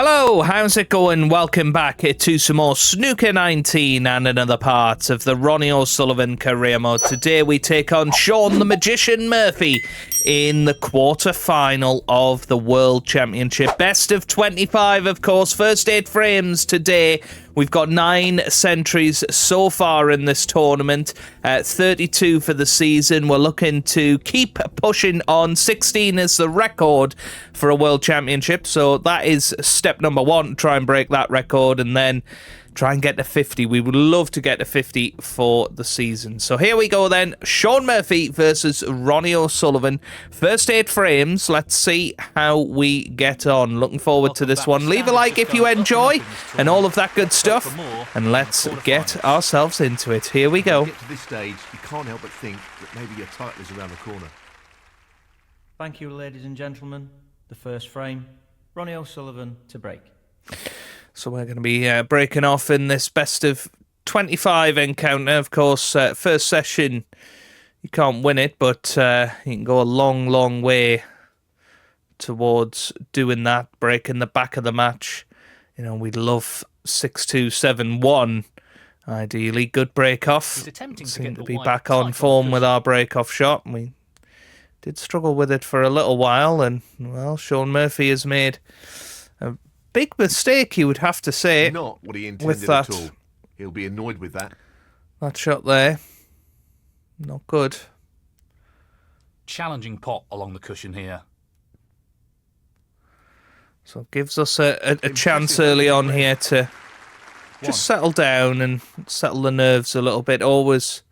Hello, how's it going? Welcome back to some more Snooker 19 and another part of the Ronnie O'Sullivan Career Mode. Today we take on Sean the Magician Murphy in the quarter-final of the World Championship. Best of 25, of course. First 8 frames today. We've got 9 centuries so far in this tournament, 32 for the season. We're looking to keep pushing on. 16 is the record for a World Championship, so that is step number 1, try and break that record, and then try and get to 50. We would love to get to 50 for the season. So here we go then. Sean Murphy versus Ronnie O'Sullivan. First 8 frames. Let's see how we get on. Looking forward to this one. Leave a like if you enjoy and all of that good stuff. And let's get ourselves into it. Here we go. Get to this stage, you can't help but think that maybe your title is around the corner. Thank you, ladies and gentlemen. The first frame, Ronnie O'Sullivan to break. So we're going to be breaking off in this best of 25 encounter. Of course, first session, you can't win it, but you can go a long, long way towards doing that, breaking the back of the match. You know, we'd love 6-2, 7-1, ideally. Good break-off. Seem to be back on form with our break-off shot. We did struggle with it for a little while, and, well, Sean Murphy has made a big mistake, you would have to say. Not what he intended with that, at all. He'll be annoyed with that. That shot there, not good. Challenging pot along the cushion here. So it gives us a chance early on here to just settle down and settle the nerves a little bit. Always,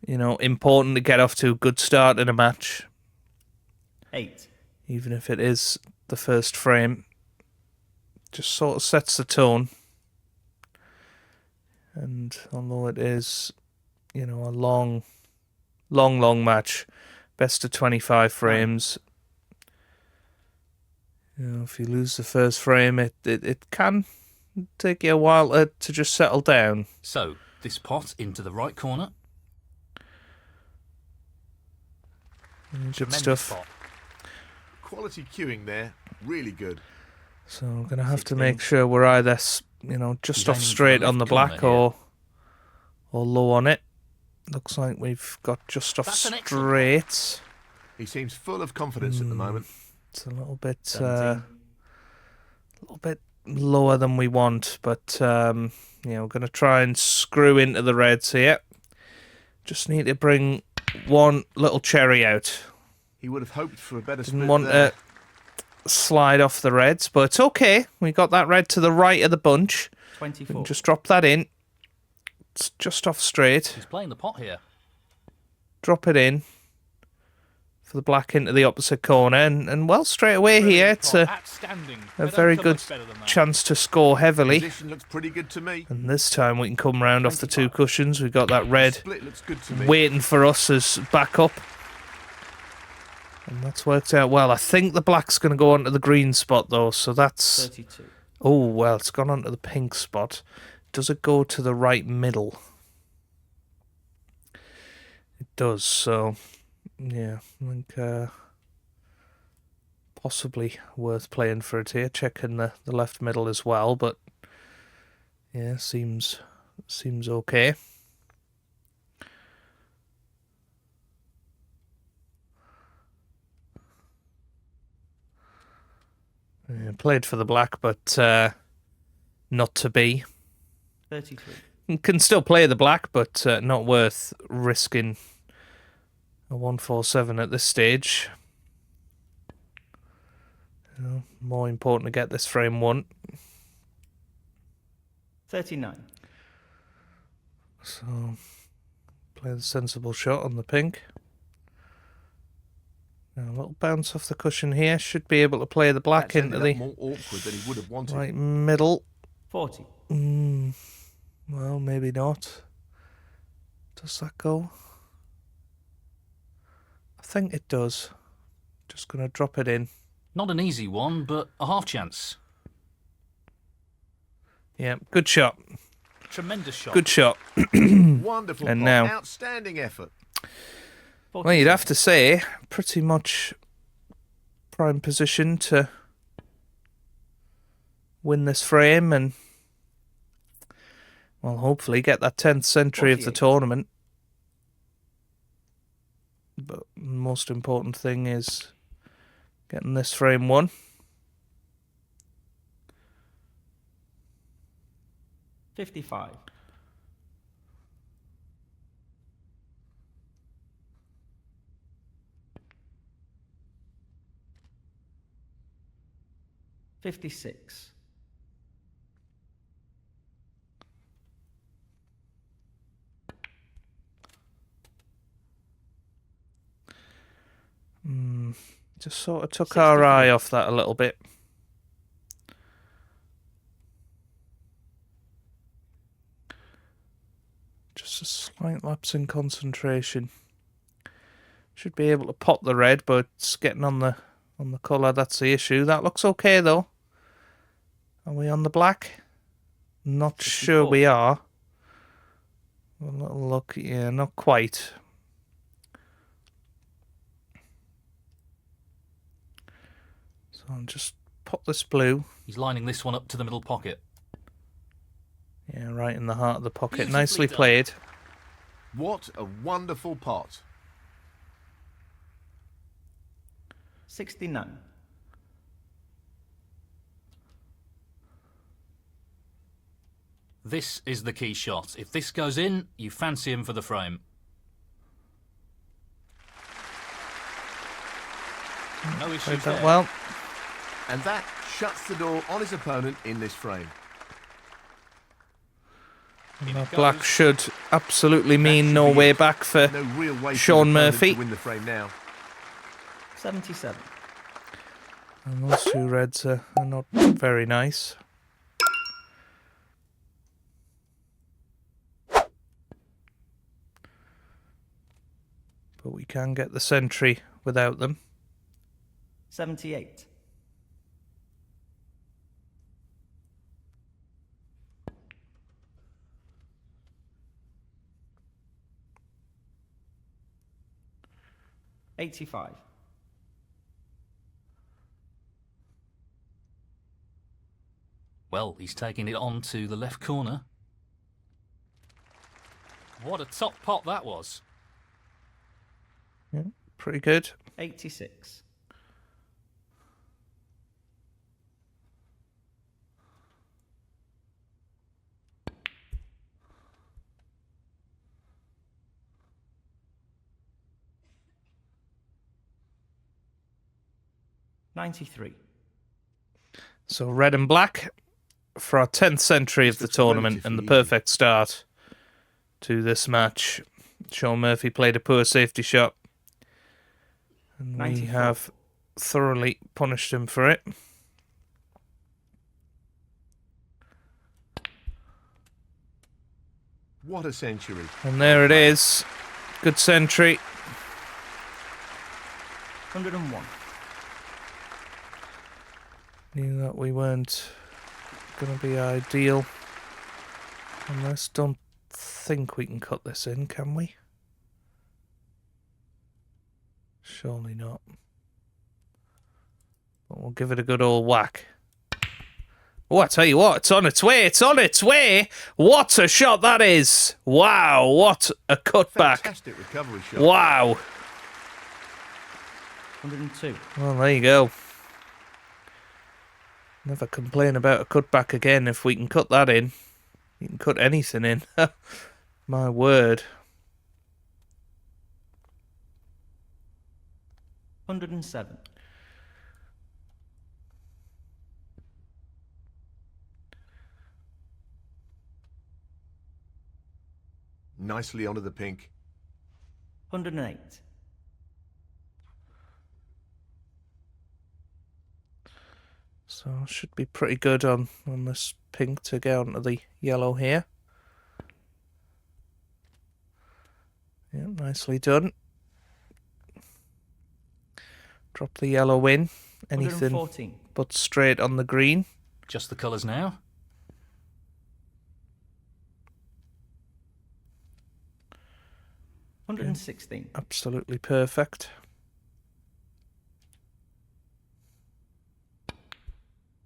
you know, important to get off to a good start in a match. 8. Even if it is the first frame, just sort of sets the tone. And although it is, you know, a long match, best of 25 frames, you know, if you lose the first frame, it can take you a while to just settle down. So, this pot into the right corner. Good stuff. Pot. Quality cueing there, really good. So I'm going to have to make sure we're either, you know, just off straight on the black or low on it. Looks like we've got just off straight. He seems full of confidence at the moment. It's a little bit lower than we want, but you know, we're going to try and screw into the reds here. Just need to bring one little cherry out. He would have hoped for a better split. Didn't want to slide off the reds, but it's okay. We got that red to the right of the bunch. 24. We can just drop that in. It's just off straight. He's playing the pot here. Drop it in for the black into the opposite corner, and well, straight away here, it's a very good chance to score heavily. Position looks pretty good to me. And this time we can come round off the 2 cushions. We've got that red waiting for us as backup. And that's worked out well. I think the black's going to go onto the green spot, though, so that's... 32. Oh, well, it's gone onto the pink spot. Does it go to the right middle? It does, so... Yeah, I think possibly worth playing for it here. Checking the left middle as well, but... Yeah, seems okay. Yeah, played for the black, but not to be. 33. Can still play the black, but not worth risking a 147 at this stage. You know, more important to get this frame 1. 39. So, play the sensible shot on the pink. Now, a little bounce off the cushion here. Should be able to play the black That's into the more awkward than he would have wanted. right middle. 40. Well, maybe not. Does that go? I think it does. Just going to drop it in. Not an easy one, but a half chance. Yeah, good shot. Tremendous shot. Good shot. Wonderful. And pot. now, outstanding effort. well, you'd have to say, pretty much prime position to win this frame and, well, hopefully get that 10th century of the 48. tournament. But the most important thing is getting this frame won. $55. $56. Just sort of took our 63. eye off that a little bit. Just a slight lapse in concentration. Should be able to pop the red, but it's getting on the colour. That's the issue. That looks okay though. Are we on the black? Not 54. sure we are. A little look, yeah, not quite. So I'll just pop this blue. He's lining this one up to the middle pocket. Yeah, right in the heart of the pocket. Beautifully Nicely done. played. What a wonderful pot. 69. This is the key shot. If this goes in, you fancy him for the frame. No Played issues that there. well. And that shuts the door on his opponent in this frame. In That it black goes. should absolutely mean That no should be way it. back for No real way for Sean the opponent Murphy. to win the frame now. 77. And those two reds are not very nice. But we can get the century without them. 78. $85. Well, he's taking it on to the left corner. What a top pot that was. Yeah, pretty good. 86. $93. So red and black for our 10th century of the looks tournament and the relatively easy. perfect start to this match. Sean Murphy played a poor safety shot. And we 94. have thoroughly punished him for it. What a century. And there it is. Good century. 101. Knew that we weren't going to be ideal. Unless, don't think we can cut this in, can we? Surely not. But we'll give it a good old whack. Oh, I tell you what, it's on its way, it's on its way! What a shot that is! Wow, what a cutback! Fantastic recovery shot. Wow! 102. Well, there you go. Never complain about a cutback again if we can cut that in. You can cut anything in. My word. 107. Nicely onto the pink. 108. So should be pretty good on this pink to get onto the yellow here. Yeah, nicely done. Drop the yellow in. Anything 114. but straight on the green. Just the colours now. Yeah. 116. Absolutely perfect.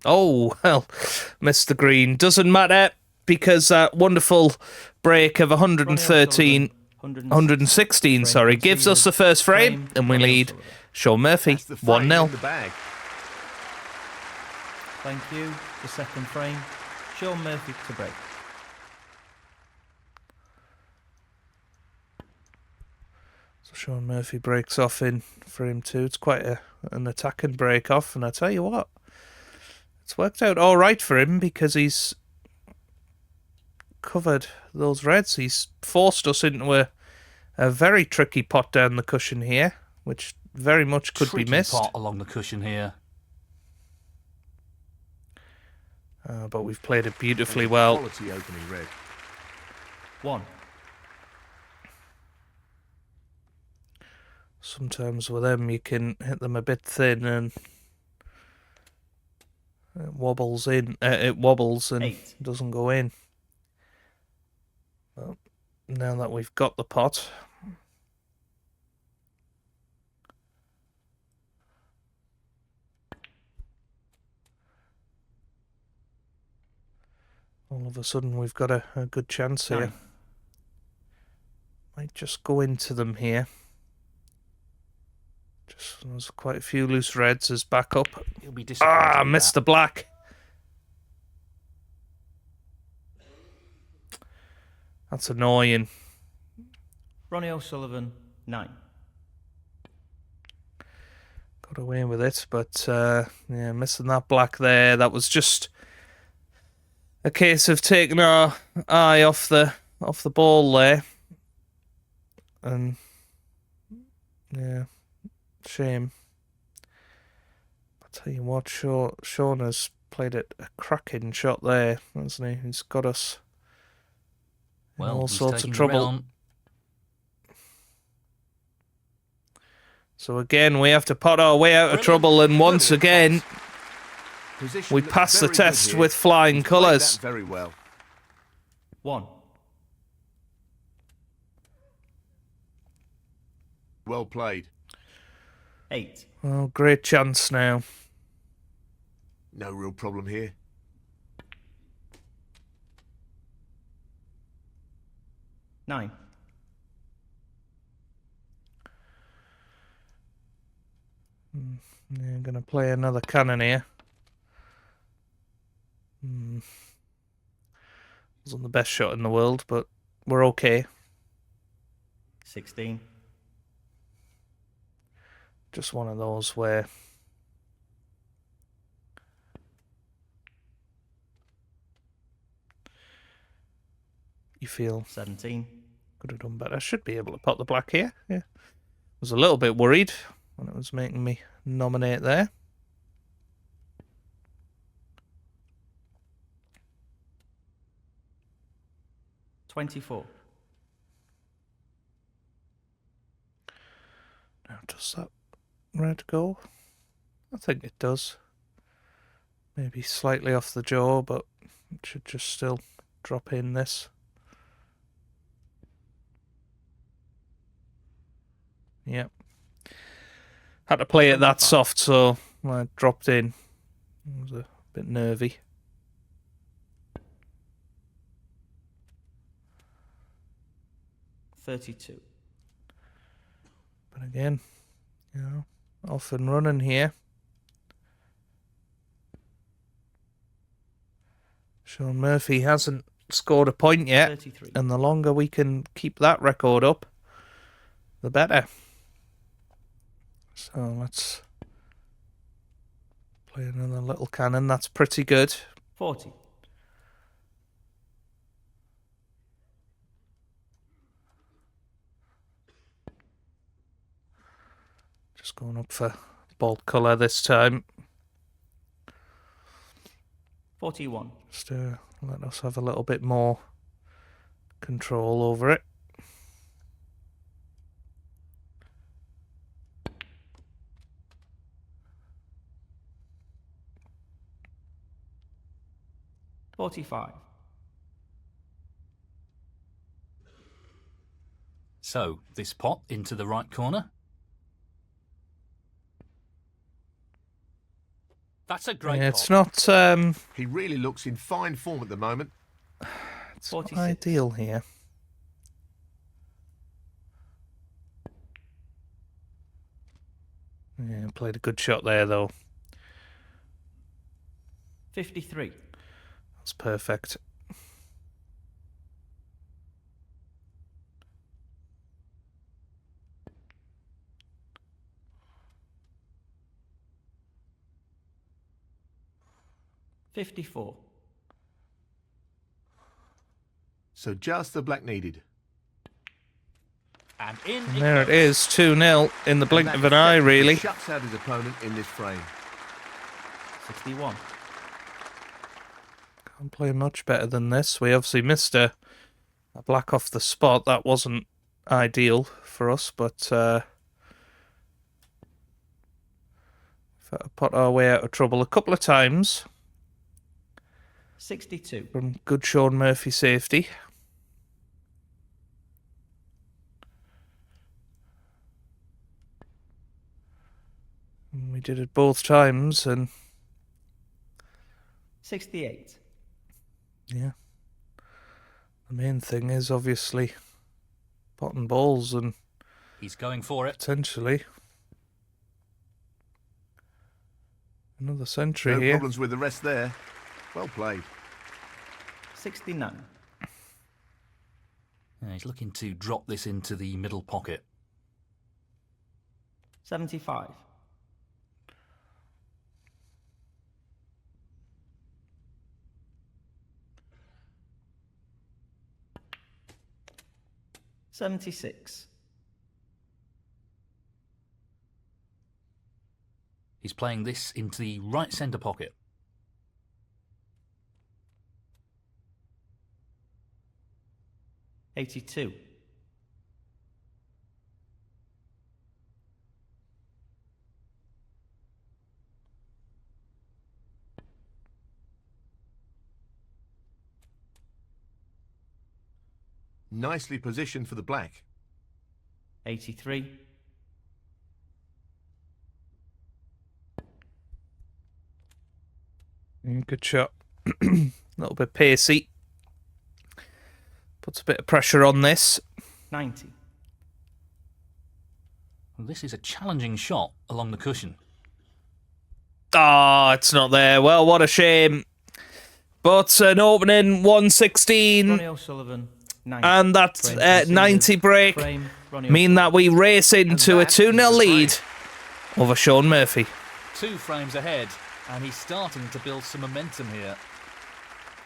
Oh, well, Mr. Green. Doesn't matter, because that wonderful break of 113, 116, sorry, gives us the first frame, and we lead Sean Murphy That's the frame 1-0. in the bag. Thank you. The second frame. Sean Murphy to break. So Sean Murphy breaks off in frame 2. It's quite an attacking break off, and I tell you what, it's worked out all right for him because he's covered those reds. He's forced us into a very tricky pot down the cushion here, which very much could be missed. Pot along the cushion here. But we've played it beautifully well. Quality opening red. 1. Sometimes with them you can hit them a bit thin and it wobbles in. It wobbles and 8. doesn't go in. Well, now that we've got the pot, all of a sudden we've got a good chance here. 9. Might just go into them here. There's quite a few loose reds as backup. He'll be disappointed. Missed the black. That's annoying. Ronnie O'Sullivan 9. Got away with it, but yeah, missing that black there. That was just a case of taking our eye off the ball there, and yeah, shame. I tell you what, Sean has played a cracking shot there, hasn't he? He's got us in all sorts of trouble. So again, we have to pot our way out of trouble, and once again, we pass the test with flying colours. Very well. 1. Well played. 8. Oh, great chance now. No real problem here. 9. Yeah, I'm going to play another cannon here. Wasn't the best shot in the world, but we're okay. 16. Just one of those where you feel 17. could have done better. I should be able to pot the black here. Yeah, was a little bit worried when it was making me nominate there. $24. Now, does that red go? I think it does. Maybe slightly off the jaw, but it should just still drop in this. Yep. Had to play it that soft, so I dropped in. I was a bit nervy. $32. But again, you know, off and running here. Sean Murphy hasn't scored a point yet, 33. and the longer we can keep that record up, the better. So let's play another little cannon. That's pretty good. 40. Just going up for bold colour this time. 41. Just let us have a little bit more control over it. $45. So, this pot into the right corner. That's a great Yeah, it's pot. not He really looks in fine form at the moment. it's not 46. ideal here. Yeah, played a good shot there though. 53. That's perfect. $54. So just the black needed. And in And it there it goes. is, 2-0 in the blink And of that an eye, effectively really. shuts out his opponent in this frame. 61. Can't play much better than this. We obviously missed a black off the spot. That wasn't ideal for us, but put our way out of trouble a couple of times 62. from good Sean Murphy safety. And we did it both times, and 68. yeah. The main thing is obviously potting balls and He's going for it. potentially another century No here. problems with the rest there. Well played. 69. Yeah, he's looking to drop this into the middle pocket. 75. $76. He's playing this into the right centre pocket. 82. Nicely positioned for the black. 83. Good shot. A little bit pacey. Puts a bit of pressure on this. 90. Well, this is a challenging shot along the cushion. Ah, it's not there. Well, what a shame. But an opening 116. Ronnie O'Sullivan. 90. And that Frame conceded. 90 break Frame, Ronnie mean that we race into a that is 2-0 the lead frame. over Sean Murphy. 2 frames ahead, and he's starting to build some momentum here.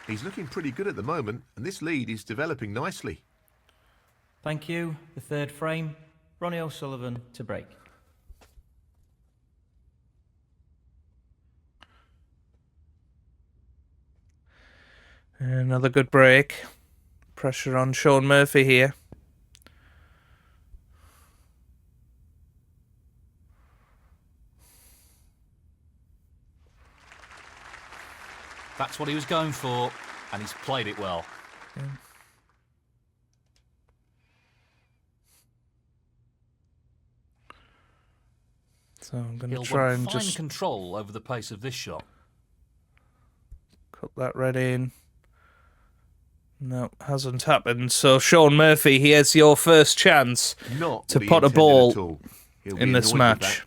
He's looking pretty good at the moment, and this lead is developing nicely. Thank you. The third frame. Ronnie O'Sullivan to break. Another good break. Pressure on Sean Murphy here. That's what he was going for, and he's played it well. So I'm going to He'll try want and fine just control over the pace of this shot. cut that red in. No, hasn't happened. So Sean Murphy, he has your first chance Not to what he pot a intended ball at all. He'll be in this annoyed with match.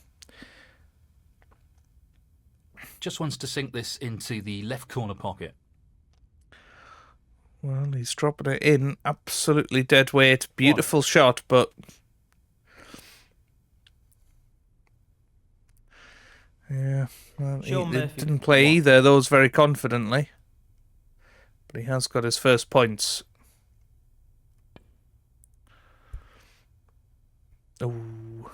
Just wants to sink this into the left corner pocket. Well, he's dropping it in. Absolutely dead weight. Beautiful shot, but yeah, well, he Sean Murphy, didn't play one. either of those very confidently. But he has got his first points. Ooh.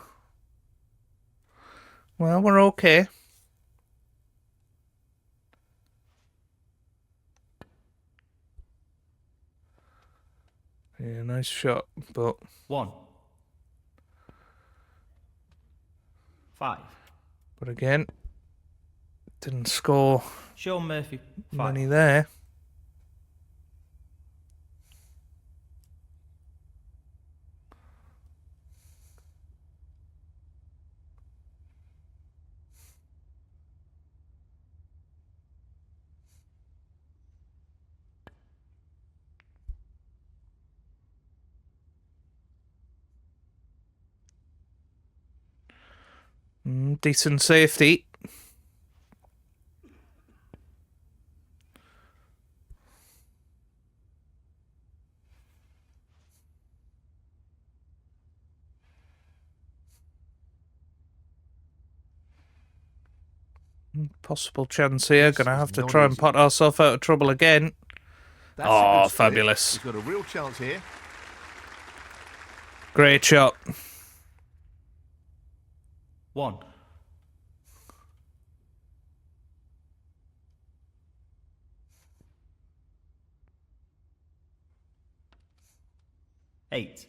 Well, we're okay. Yeah, nice shot, but 1. 5. but again, didn't score Sean Murphy. 5. money there. Decent safety. Possible chance here. This Gonna is have to not try and easy. pot ourselves out of trouble again. That's a Oh, good split. fabulous. He's got a real chance here. Great shot. 1. Eight.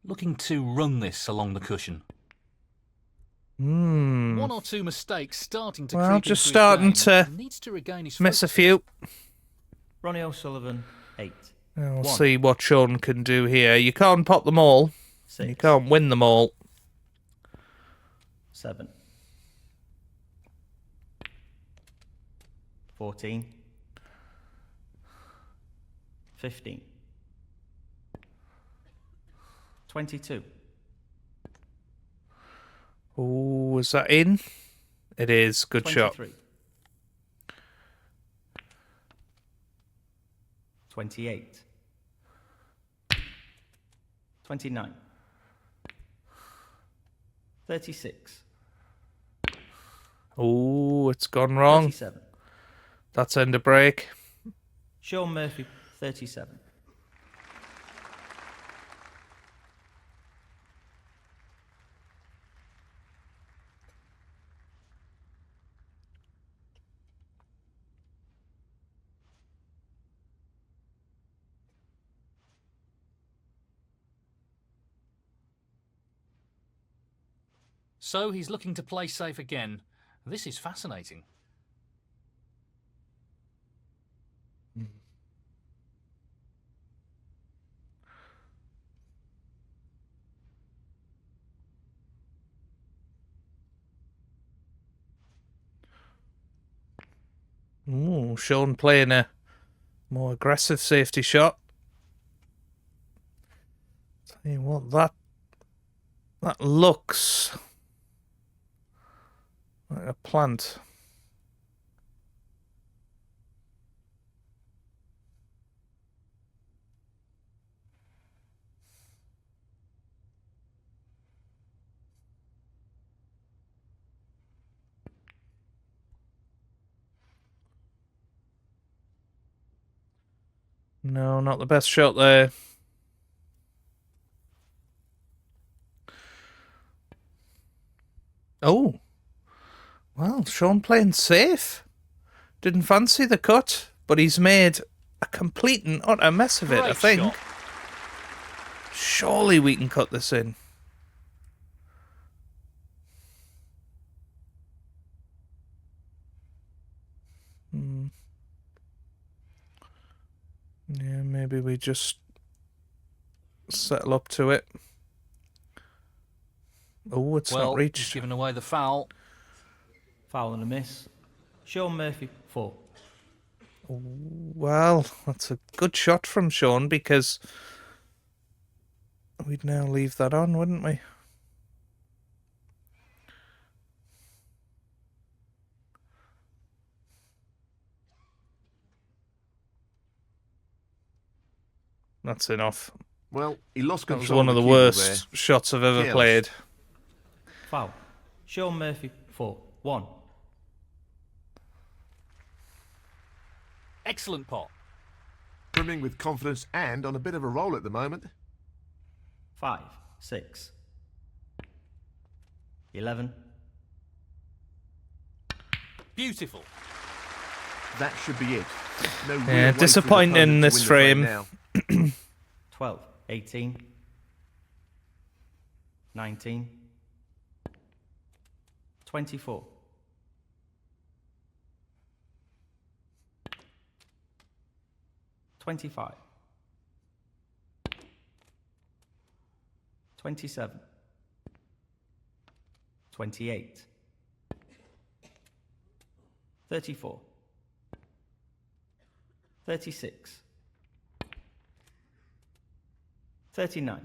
Looking to run this along the cushion. Hmm. 1 or 2 mistakes starting to Well, creep just into his starting game. to Needs to regain his miss a focus. few. Ronnie O'Sullivan, 8. We'll 1. see what Sean can do here. You can't pop them all. 6. You can't win them all. 7. 14. 15. 22. Oh, is that in? It is. Good shot. 23. 28. 29. 36. Oh, it's gone wrong. 37. That's end of break. Sean Murphy, 37. So he's looking to play safe again. This is fascinating. Ooh, Sean playing a more aggressive safety shot. Tell you what, that looks like a plant. No, not the best shot there. Oh. Well, Sean playing safe. Didn't fancy the cut, but he's made a complete and utter mess of it, I Great think. shot. Surely we can cut this in. Yeah, maybe we just settle up to it. Oh, it's Well, not he's reached. given away the foul. Foul and a miss. Sean Murphy, 4. Well, that's a good shot from Sean because we'd now leave that on, wouldn't we? That's enough. Well, he lost That control was one of the the cue ball worst shots I've ever Careless. played. Foul. Sean Murphy, 4. 1. Excellent pot. there. Brimming with confidence and on a bit of a roll at the moment. 5. 6. 11. Beautiful. That should be it. No real Yeah, way for his disappointing opponent to this win the frame. now. 12. 18. 19. 24. 25. 27. 28. 34. 36. 39.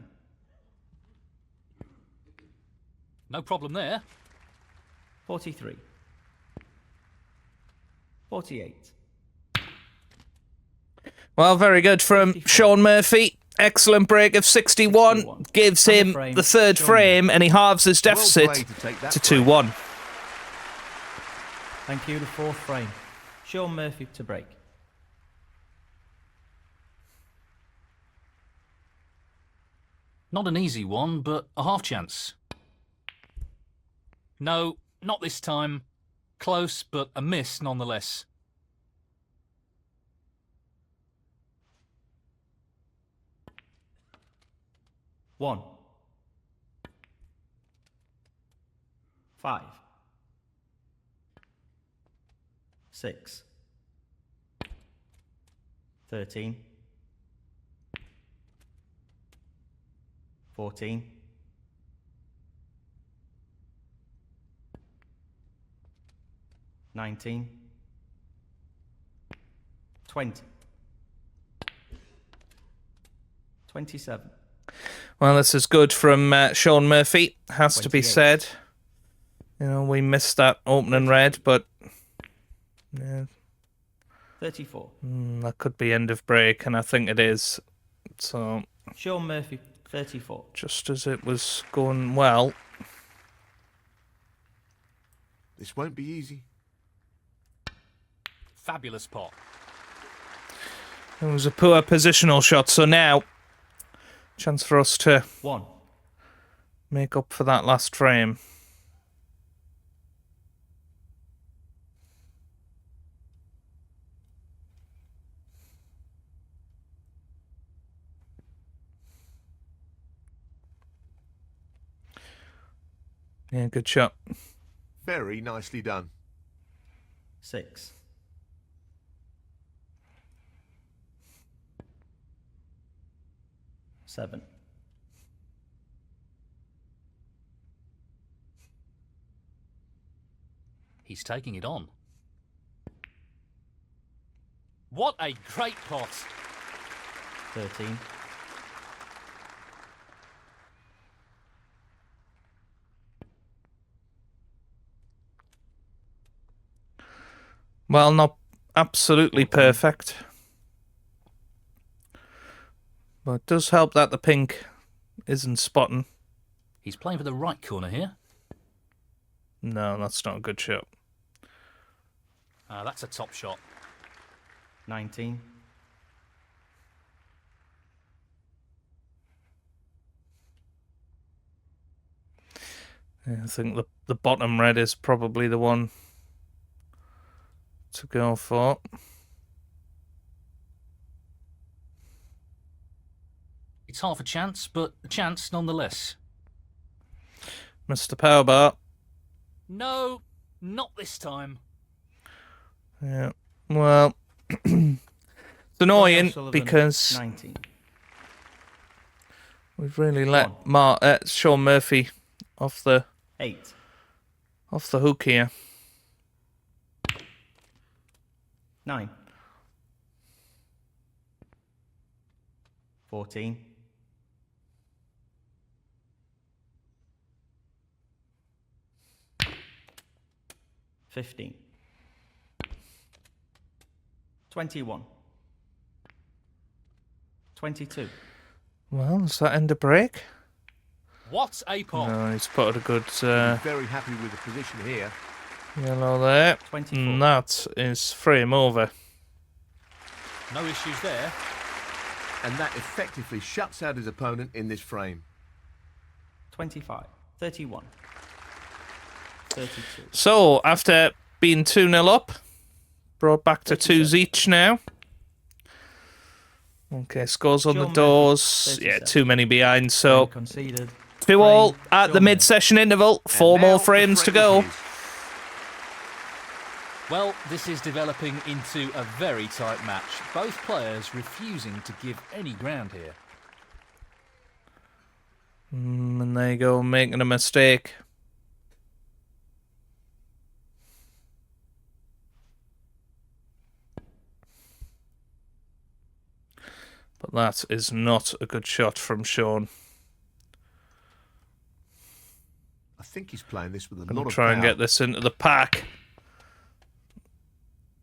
No problem there. 43. 48. Well, very good from 54. Sean Murphy. Excellent break of 61. 61. Gives And the him frame, the third Sean frame, and he halves his Well deficit played to take that to frame. 2-1. Thank you, the fourth frame. Sean Murphy to break. Not an easy one, but a half chance. No, not this time. Close, but a miss nonetheless. One. 5. 6. 13. 14. 19. 20. 27. Well, this is good from Sean Murphy, has to be 28. said. You know, we missed that opening red, but yeah, 34. that could be end of break, and I think it is. So, Sean Murphy, 34. just as it was going well, This won't be easy. Fabulous pot. it was a poor positional shot. So now, chance for us to 1. make up for that last frame. Yeah, good shot. Very nicely done. 6. 7. 'He's taking it on. What a great pot. 13. 'Well, not absolutely perfect, but it does help that the pink isn't spotting. He's playing for the right corner here. No, that's not a good shot. That's a top shot. 19. 'I think the bottom red is probably the one to go for. It's half a chance, but a chance nonetheless. Mr. Powerbar. No, not this time. Yeah. Well, it's annoying O'Sullivan, because 19. we've really let Sean Murphy off the 8. hook here. 9. 14. 15. 21. 22. Well, does that end a break? What a pot. No, he's put a good Very happy with the position here. yellow there. 24. And that is frame over. No issues there. And that effectively shuts out his opponent in this frame. 25. 31. 32. So, after being 2-0 up, brought back to 2s each now. Okay, scores on Sean the Murphy, doors. Yeah, 37. too many behind. So, Conceded. 2-all Frame, at the Sean mid-session interval. And 4 now more the frames to frame go. is his. Well, this is developing into a very tight match. Both players refusing to give any ground here. And there you go, making a mistake. But that is not a good shot from Sean. I think he's playing this with a Gonna lot of try power. and get this into the pack.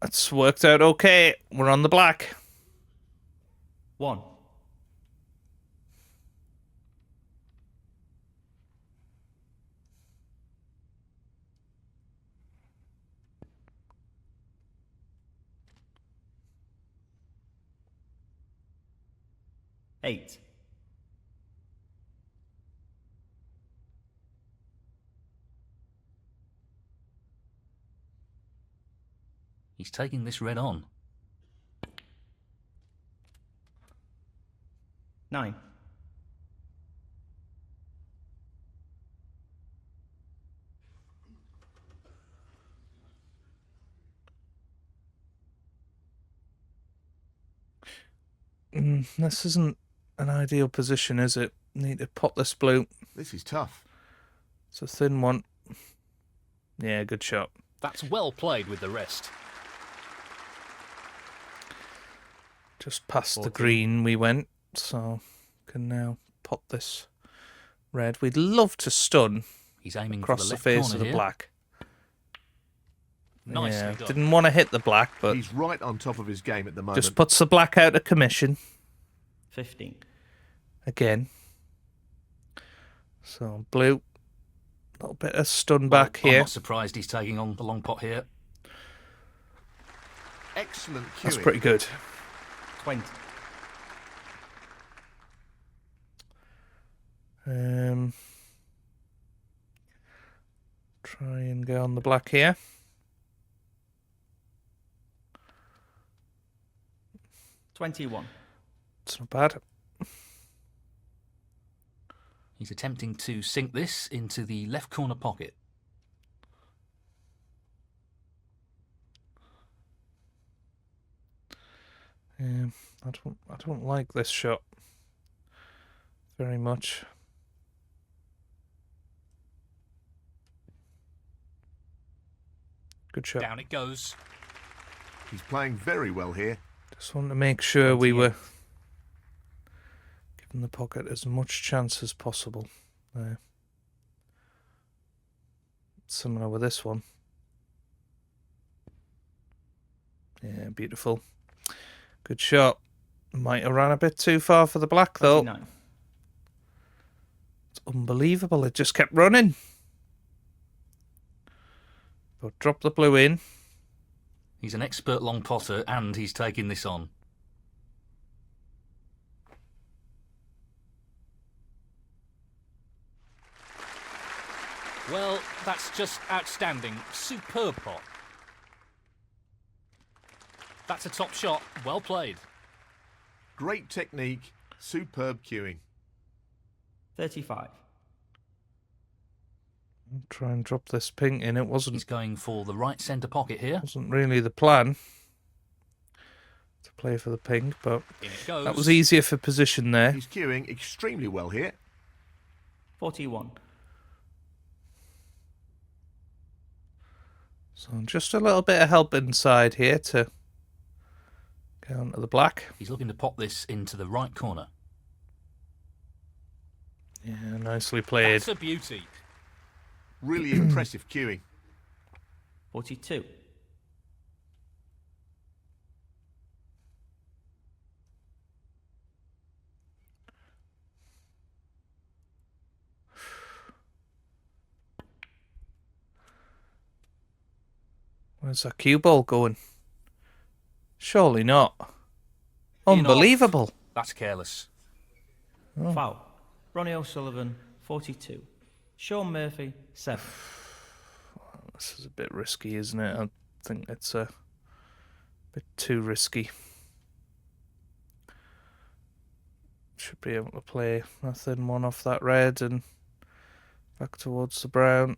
That's worked out okay. We're on the black. 1. Eight. He's taking this red on. 9. This isn't an ideal position, is it? Need to pop this blue. This is tough. It's a thin one. Yeah, good shot. That's well played with the rest. Just past the 14. green we went, so can now pop this red. We'd love to stun He's aiming for across the the left face corner of the here. black. Nicely Yeah, done. didn't want to hit the black, but He's right on top of his game at the moment. just puts the black out of commission 15. again. So blue, a little bit of stun Well, back I'm here. not surprised he's taking on the long pot here. Excellent queuing. That's pretty good. 20. Try and go on the black here. $21. It's not bad. He's attempting to sink this into the left corner pocket. I don't like this shot very much. Good shot. Down it goes. He's playing very well here. Just want to make sure we 28. were giving the pocket as much chance as possible. There. Similar with this one. Yeah, beautiful. Good shot. Might have ran a bit too far for the black, though. 29. It's unbelievable. It just kept running. But drop the blue in. He's an expert long potter and he's taking this on. Well, that's just outstanding. Superb pot. That's a top shot. Well played. Great technique. Superb queuing. 35. Try and drop this pink in. It He's wasn't going for the right centre pocket here. really the plan to play for the pink, but In it goes. that was easier for position there. He's queuing extremely well here. 41. So just a little bit of help inside here to go onto the black. He's looking to pop this into the right corner. Yeah, nicely played. That's a beauty. Really impressive queuing. 42. Where's that cue ball going? Surely not. In Unbelievable. That's careless. Foul. Ronnie O'Sullivan, 42. Sean Murphy, 7. This is a bit risky, isn't it? I think it's a bit too risky. Should be able to play a thin one off that red and back towards the brown.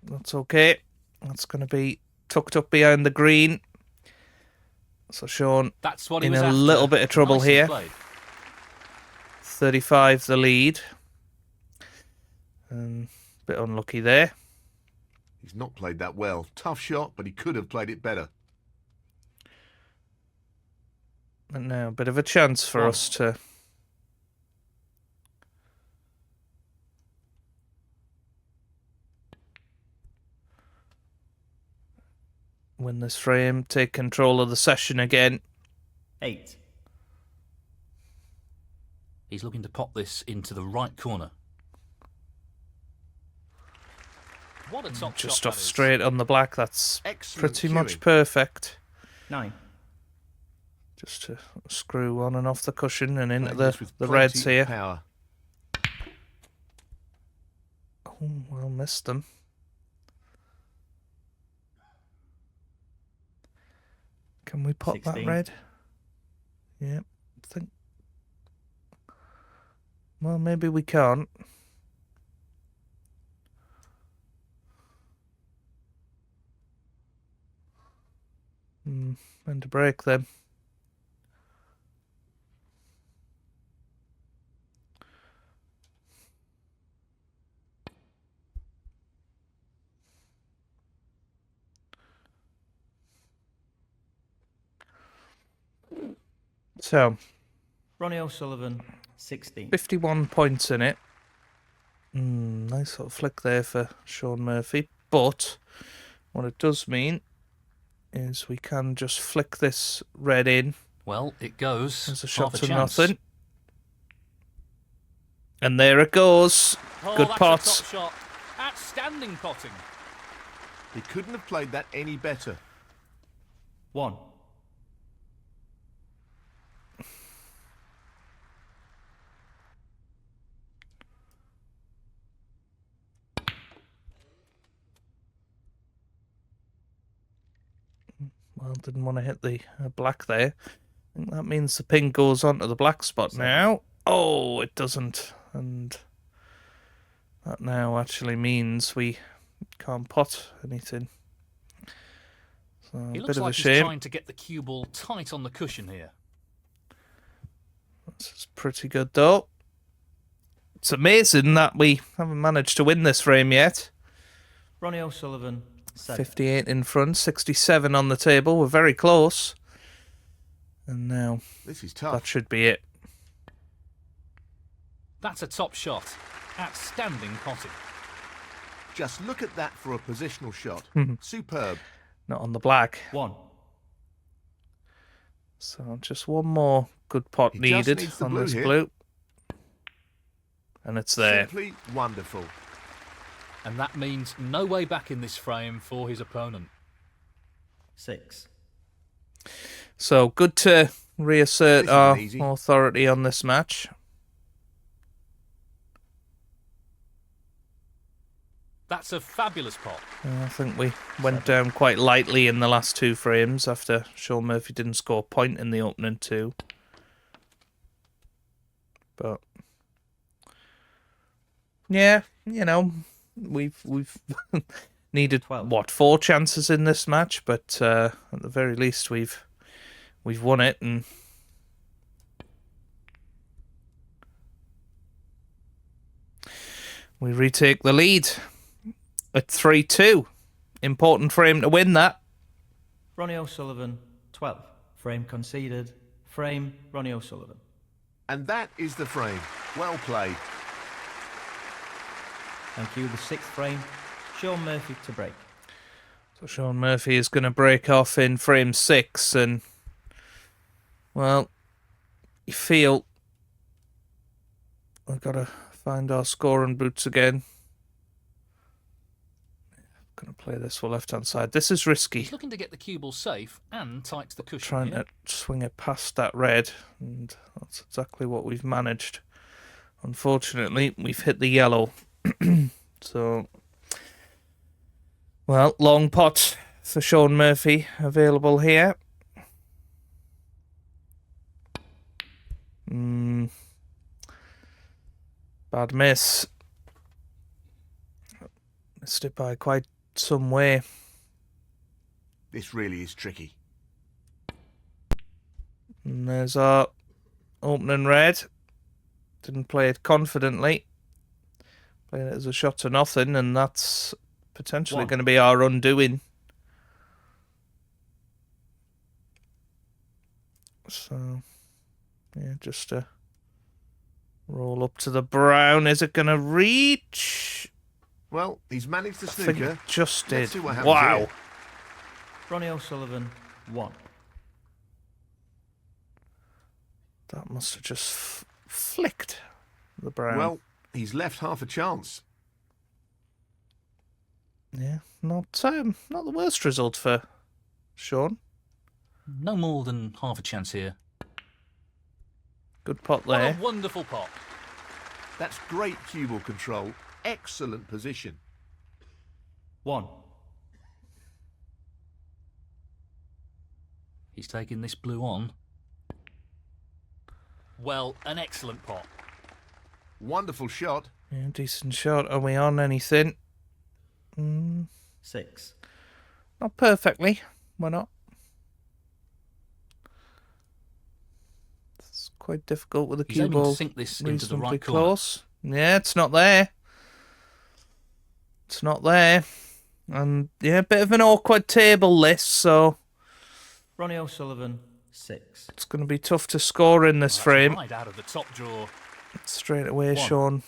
That's okay. That's going to be tucked up behind the green. So Sean That's what he in was a after. little bit of trouble Nicely here. played. 35 the lead. A bit unlucky there. He's not played that well. Tough shot, but he could have played it better. And now a bit of a chance for us to win this frame, take control of the session again. 8. He's looking to pop this into the right corner. What a top Just shot off that is. straight on the black. That's Excellent pretty much cueing. perfect. 9. Just to screw on and off the cushion and into Playing this with the plenty reds of here. Power. Oh, well, missed them. Can we pop 16. that red? Yeah, I think. Well, maybe we can't. When to break them. So, Ronnie O'Sullivan, 16. 51 points in it. Nice little flick there for Sean Murphy. But what it does mean is we can just flick this red in. Well, it goes. There's a Half shot a to chance. nothing. And there it goes. Oh, Good that's pot. a top shot. Outstanding potting. He couldn't have played that any better. 1. Well, didn't want to hit the black there. I think that means the pink goes onto the black spot now. Oh, it doesn't. And that now actually means we can't pot anything. So He a looks bit of like a he's shame. trying to get the cue ball tight on the cushion here. This is pretty good, though. It's amazing that we haven't managed to win this frame yet. Ronnie O'Sullivan, 7. 58 in front, 67 on the table. We're very close. And now This is that tough. should be it. That's a top shot. Outstanding potting. Just look at that for a positional shot. Superb. Not on the black. 1. So just one more good pot He just needed needs the on blue this here. blue. And it's there. Simply wonderful. And that means no way back in this frame for his opponent. 6. So good to reassert This our isn't easy. authority on this match. That's a fabulous pot. I think we went down quite lightly in the last two frames after Sean Murphy didn't score a point in the opening two. But yeah, you know, we've needed 12. what, 4 chances in this match, but at the very least we've won it, and we retake the lead at 3-2. Important frame to win that. Ronnie O'Sullivan, 12. Frame conceded. Frame, Ronnie O'Sullivan. And that is the frame. Well played. Thank you. The 6th frame, Sean Murphy to break. So Sean Murphy is going to break off in frame 6, and well, you feel we've got to find our scoring boots again. Going to play this for left-hand side. This is risky. He's looking to get the cue ball safe and tight to the cushion. Trying here. to swing it past that red, and that's exactly what we've managed. Unfortunately, we've hit the yellow. So, well, long pot for Sean Murphy available here. Bad miss. Missed it by quite some way. This really is tricky. And there's our opening red. Didn't play it confidently. Playing it as a shot to nothing, and that's potentially 1. going to be our undoing. So, yeah, just a roll up to the brown. Is it going to reach? Well, he's managed the I think snooker. it just did. Let's see what happens Wow. here. Ronnie O'Sullivan, 1. That must have just flicked the brown. Well, he's left half a chance. Yeah, not the worst result for Sean. No more than half a chance here. Good pot What there. a wonderful pot. That's great cue ball control. Excellent position. 1. He's taking this blue on. Well, an excellent pot. Wonderful shot. Yeah, decent shot. Are we on anything? 6. Not perfectly. Why not? It's quite difficult with the He's cue aiming to ball. sink this into the Reasonably right corner. close. Yeah, it's not there. It's not there. And yeah, a bit of an awkward table list, so Ronnie O'Sullivan, 6. it's going to be tough to score in this That's frame. right out of the top drawer. Straight away, 1. Sean.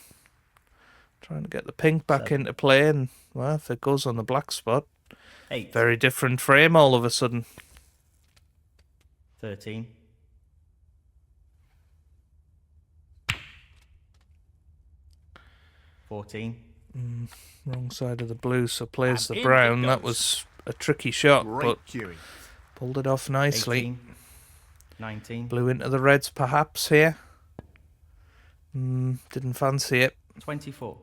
Trying to get the pink back 7. into play, and well, if it goes on the black spot, 8. very different frame all of a sudden. 13. 14. Wrong side of the blue, so plays And the in brown. it That goes. was a tricky shot, Great but cueing. pulled it off nicely. 18. 19. Blew into the reds perhaps here. Didn't fancy it. 24.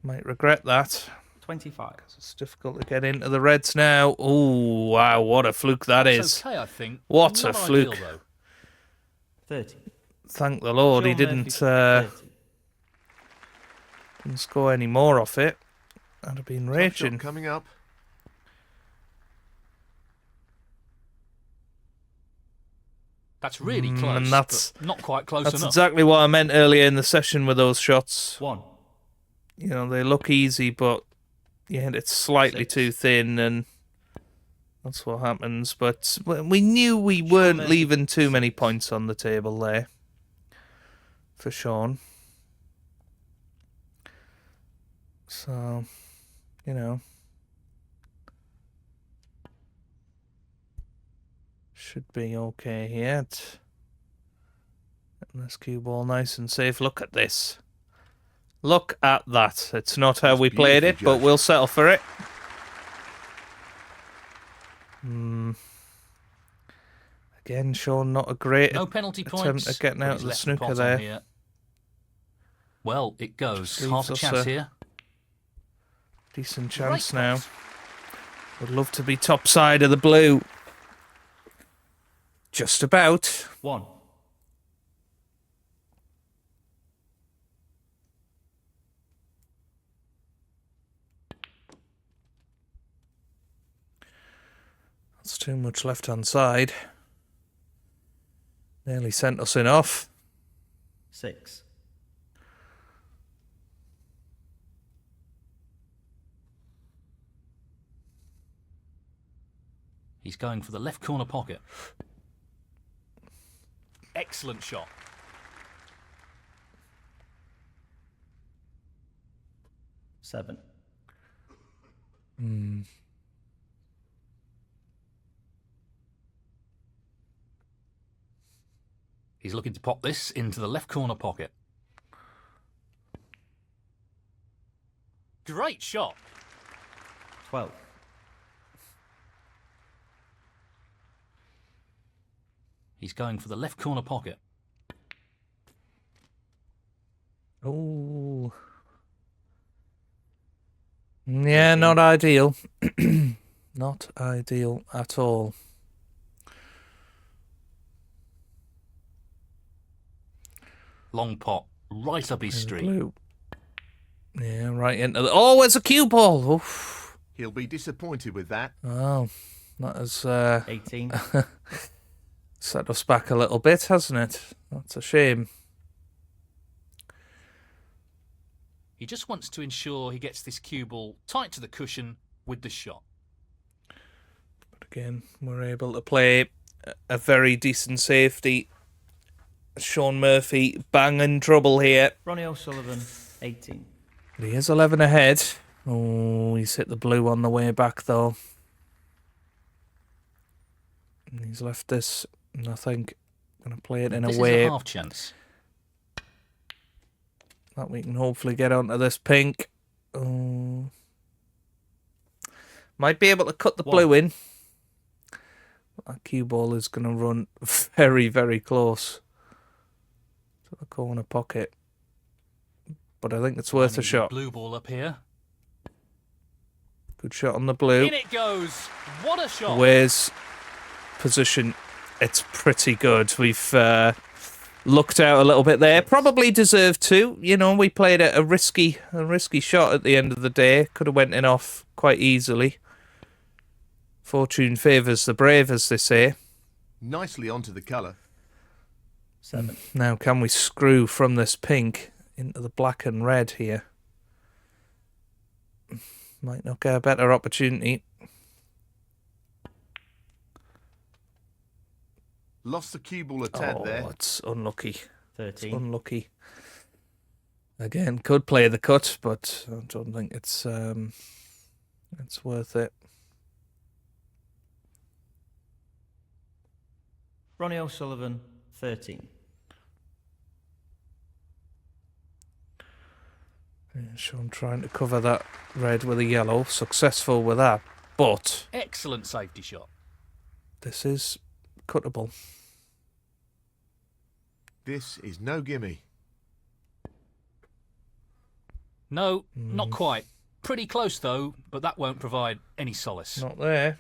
Might regret that. 25. It's difficult to get into the reds now. Oh, wow, what a fluke that It's is. okay, I think. What Not a ideal, fluke. though. 30. Thank the Lord he Sean didn't Murphy, 30. didn't score any more off it. I'd have been Tough shot raging. coming up. That's really close, and that's- but not quite close That's enough. exactly what I meant earlier in the session with those shots. 1. You know, they look easy, but yeah, it's slightly 6. too thin, and that's what happens. But we knew we weren't Murphy, leaving too many 6. points on the table there for Sean. So, you know, should be okay here. Getting this cue ball nice and safe. Look at this. Look at that. It's not how That's we played it, beautifully but judged. we'll settle for it. Again, Sean, not a great No penalty attempt points. at getting but out he's of the left snooker pot on there. here. Well, it goes. Just leaves Half a us chance a- here. Decent Great chance now. pot. Would love to be top side of the blue. Just about. 1. That's too much left hand side. Nearly sent us in off. 6. He's going for the left corner pocket. Excellent shot. Seven. He's looking to pop this into the left corner pocket. Great shot. 12. He's going for the left corner pocket. Oh. Yeah, not ideal. Not ideal at all. Long pot, right up his street. Blue. Yeah, right into the... Oh, it's a cue ball. Oof. He'll be disappointed with that. Oh, that has 18. set us back a little bit, hasn't it? That's a shame. He just wants to ensure he gets this cue ball tight to the cushion with the shot. But again, we're able to play a very decent safety. Sean Murphy banging trouble here. Ronnie O'Sullivan, 18. He is 11 ahead. Oh, he's hit the blue on the way back, though. And he's left this, and I think going to play it in a way This is a half chance. that we can hopefully get onto this pink. Oh. Might be able to cut the blue in. That cue ball is going to run very, very close to the corner pocket. But I think it's worth a shot. Blue ball up here. Good shot on the blue. In it goes. What a shot. Where's position? It's pretty good. We've lucked out a little bit there. Probably deserved to. You know, we played a risky shot at the end of the day. Could have went in off quite easily. Fortune favours the brave, as they say. Nicely onto the colour. 7. Now, can we screw from this pink into the black and red here? Might not get a better opportunity. Lost the cue ball a tad there. It's unlucky. 13. It's unlucky. Again, could play the cut, but I don't think it's worth it. Ronnie O'Sullivan, 13. Sean trying to cover that red with a yellow. Successful with that, but Excellent safety shot. this is cuttable. This is no gimme. No, not quite. Pretty close though, but that won't provide any solace. Not there.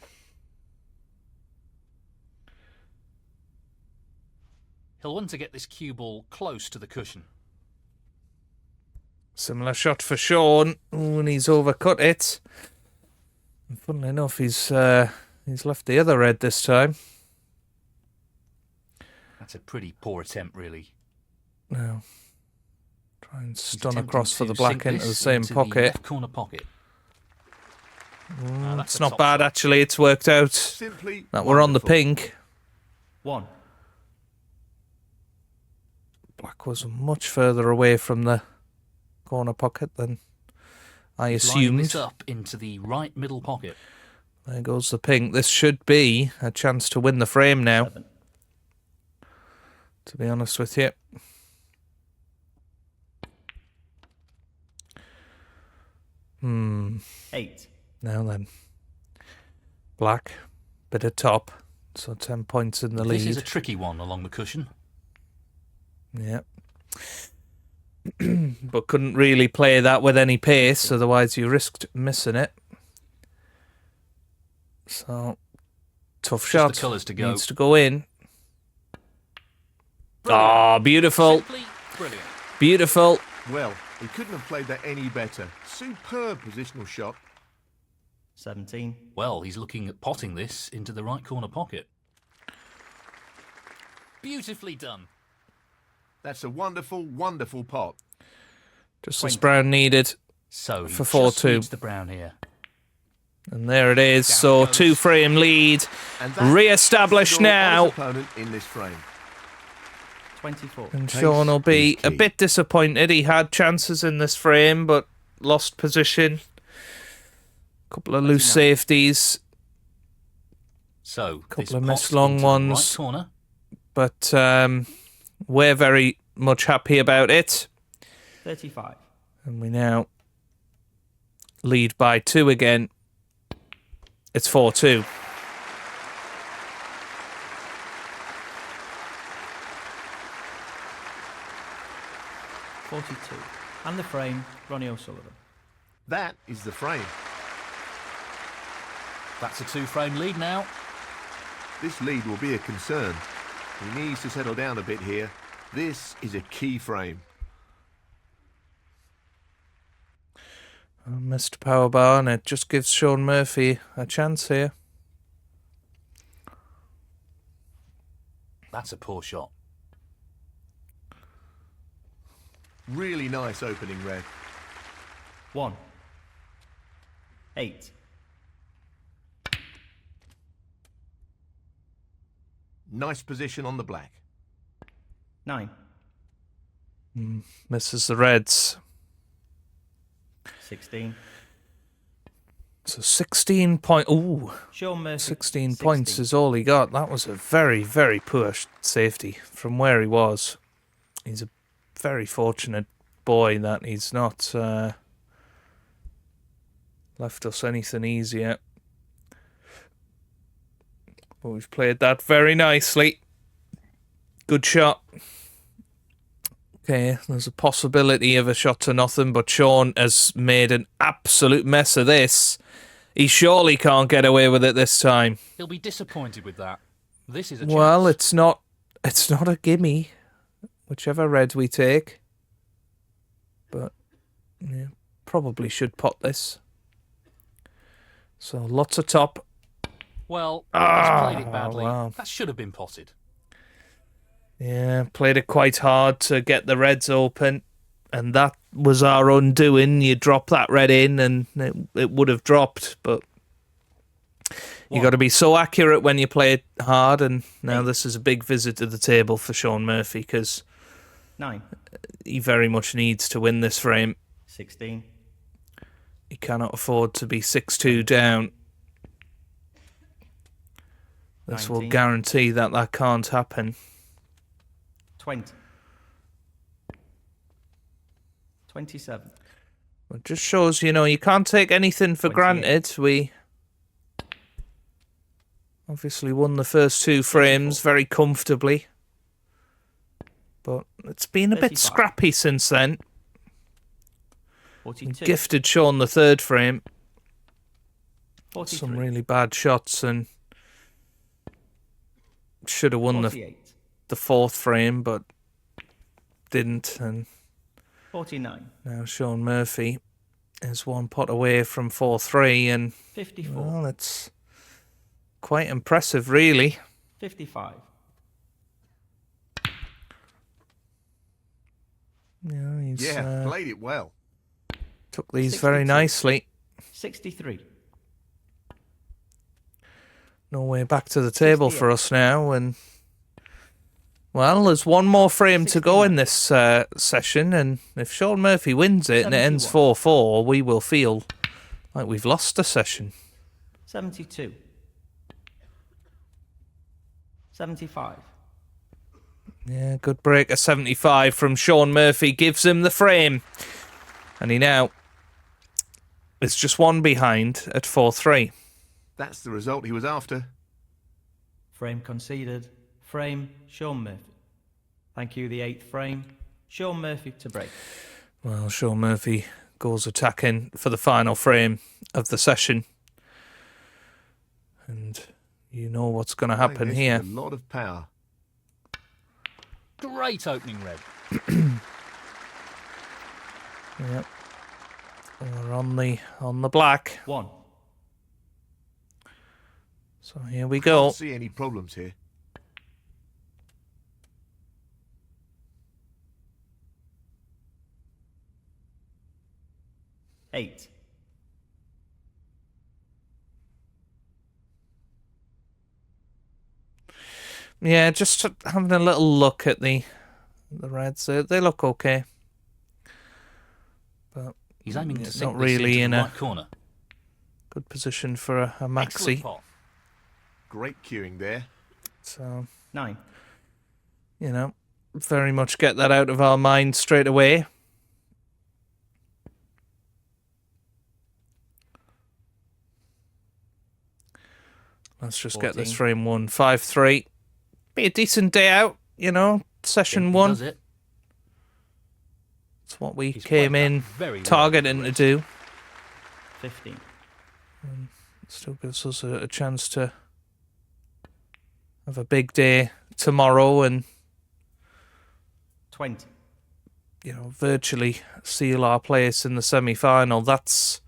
He'll want to get this cue ball close to the cushion. Similar shot for Sean. Ooh, and he's overcut it. And funnily enough, he's left the other red this time. That's a pretty poor attempt, really. Now, try and He's stun attempting across for to the black sink into this the same into the pocket. left corner pocket. Ah, that's It's a not top bad, shot. actually. It's worked out Simply that we're on the wonderful. pink. 1. Black was much further away from the corner pocket than I He's lining this assumed. up into the right middle pocket. There goes the pink. This should be a chance to win the frame now, 7. to be honest with you. Hmm. 8. Now then. Black. Bit of top. So 10 points in the This lead. is a tricky one along the cushion. Yeah. But couldn't really play that with any pace, otherwise you risked missing it. So, tough shot. the colours to go. Needs to go in. Brilliant. Oh, beautiful. Simply brilliant. Well, Beautiful. he couldn't have played that any better. Superb positional shot. 17. Well, he's looking at potting this into the right corner pocket. Beautifully done. That's a wonderful, wonderful pot. Just as Brown needed. So he For just 4-2. needs the brown here. And there it is. Down So, it goes. 2-frame lead. And that Re-established is the now. opponent in this frame. 24. And Pace Sean will be is a key. bit disappointed. He had chances in this frame, but lost position. Couple of loose 29. safeties, So Couple this of missed pots long into the ones. Right corner. but we're very much happy about it. 35. And we now lead by 2 again. It's 4-2. .42. And the frame, Ronnie O'Sullivan. That is the frame. That's a 2-frame lead now. This lead will be a concern. He needs to settle down a bit here. This is a key frame. Missed power bar, and it just gives Sean Murphy a chance here. That's a poor shot. Really nice opening red. 1. 8. Nice position on the black. 9. Misses the reds. 16. So 16 point. Ooh, Sean Murphy. 16 points is all he got. That was a very, very poor safety from where he was. He's a very fortunate boy that he's not left us anything easier. But we've played that very nicely. Good shot. Okay, there's a possibility of a shot to nothing, but Sean has made an absolute mess of this. He surely can't get away with it this time. He'll be disappointed with that. This is a chance. Well, it's not a gimme, whichever red we take. But yeah, probably should pot this. So lots of top. Well, he's played it badly. Wow. That should have been potted. Yeah, played it quite hard to get the reds open, and that was our undoing. You drop that red in, and it would have dropped, but you got to be so accurate when you play it hard. And now this is a big visit to the table for Sean Murphy, because 9. he very much needs to win this frame. 16. He cannot afford to be 6-2 down. This 19. will guarantee that can't happen. 20. 27. It just shows, you can't take anything for 28. granted. We obviously won the first 2 frames very comfortably. But it's been a bit 35. scrappy since then. 42. Gifted Sean the 3rd frame. 43. Some really bad shots, and should have won 48. the 4th frame, but didn't. And 49. now Sean Murphy is 1 pot away from 4-3, and 54. well, it's quite impressive, really. 55. He's Played it well. took these very 62. nicely. 63. No way back to the table for us now, and well, there's 1 more frame to go in this session, and if Sean Murphy wins it and it ends 4-4, we will feel like we've lost the session. 72. 75. Yeah, good break. A 75 from Sean Murphy gives him the frame, and he now is just 1 behind at 4-3. That's the result he was after. Frame conceded. Frame, Sean Murphy. Thank you, the 8th frame. Sean Murphy to break. Well, Sean Murphy goes attacking for the final frame of the session. And you know what's going to happen This here. is a lot of power. Great opening red. Yep. We're on the black. 1. So here we go. Can't see any problems here. 8. Yeah, just having a little look at the reds. They look okay. But He's aiming to it's sink not this really into in the a right corner. good position for a Excellent maxi. pot. Great queuing there. So, 9. very much get that out of our mind straight away. Let's just get this 14. frame 1. 5-3. Be a decent day out, session He 1. does it. It's what we He's came played that in very well. targeting to do. 15. Still gives us a chance to have a big day tomorrow and 20. virtually seal our place in the semi-final. That's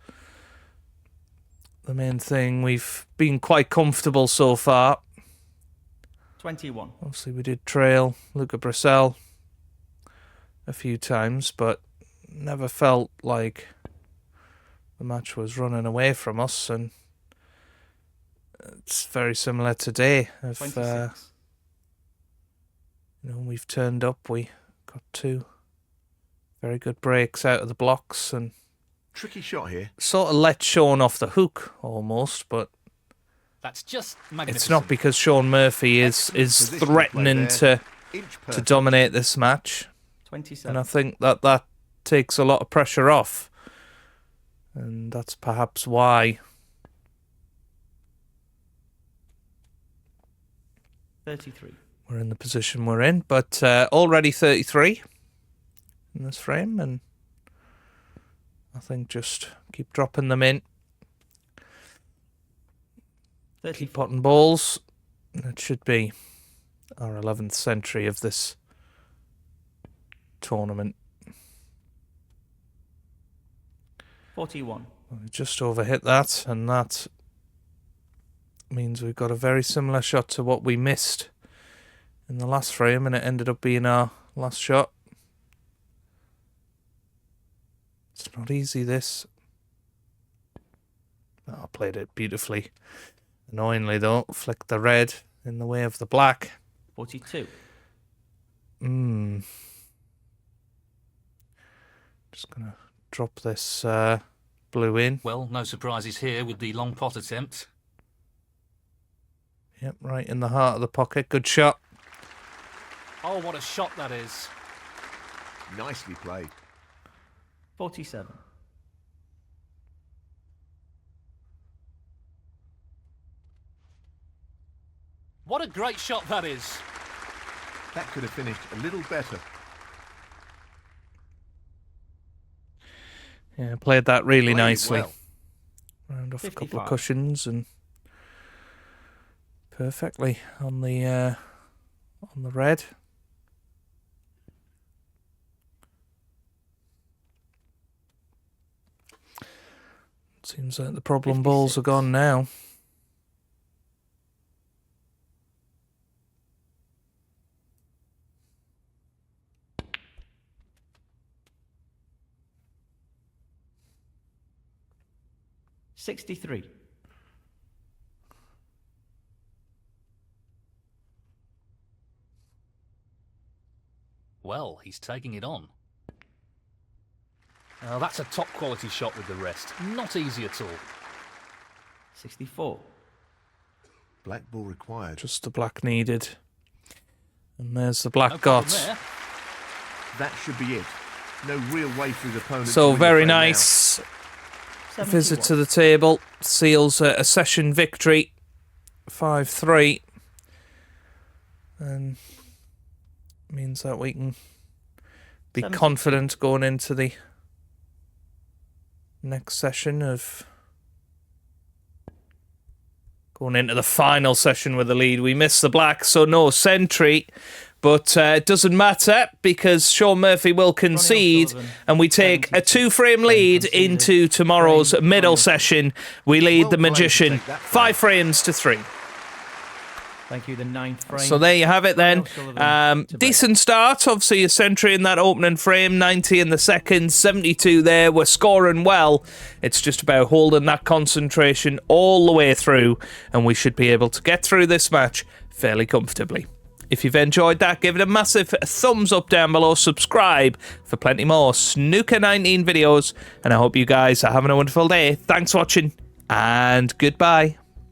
the main thing. We've been quite comfortable so far. 21. Obviously, we did trail Luca Brissell a few times, but never felt like the match was running away from us, and it's very similar today. If 26. You know, we've turned up. We got 2 very good breaks out of the blocks and Tricky shot here. sort of let Sean off the hook almost, but That's just magnificent. it's not because Sean Murphy is Positional play threatening there. to Inch perfect. dominate this match. 27. And I think that takes a lot of pressure off. And that's perhaps why 33. we're in the position we're in. But already 33 in this frame. And I think just keep dropping them in. 34. Keep potting balls. It should be our 11th century of this tournament. 41. We just overhit that, and that means we've got a very similar shot to what we missed in the last frame, and it ended up being our last shot. It's not easy, this. Oh, I played it beautifully. Annoyingly, though, flicked the red in the way of the black. 42. Just going to drop this blue in. Well, no surprises here with the long pot attempt. Yep, right in the heart of the pocket. Good shot. Oh, what a shot that is. Nicely played. 47. What a great shot that is. That could have finished a little better. Yeah, played that really Played nicely. well. Round off a couple of 55. cushions and perfectly on the red. Seems like the problem balls are 56. gone now. $63. Well, he's taking it on. Now, that's a top quality shot with the rest. Not easy at all. 64. Black ball required. Just the black needed. And there's the black No problem got. there. That should be it. No real way for his opponent. to So win the very frame now. nice. 71. Visit to the table. Seals a session victory. 5-3. And means that we can be 72. confident going into the next session of going into the final session with the lead. We missed the black, so no century. But it doesn't matter because Sean Murphy will concede O'Sullivan, and we take a 72. 2-frame lead Conceded. into tomorrow's Frame, middle Ronnie session. We lead Well the played to Magician take that frame. 5 frames to 3. Thank you, the 9th frame. So there you have it then. Ronnie O'Sullivan to Decent start. Obviously a century in that opening frame, 90 in the second, 72 there. We're scoring well. It's just about holding that concentration all the way through and we should be able to get through this match fairly comfortably. If you've enjoyed that, give it a massive thumbs up down below. Subscribe for plenty more Snooker 19 videos. And I hope you guys are having a wonderful day. Thanks for watching and goodbye.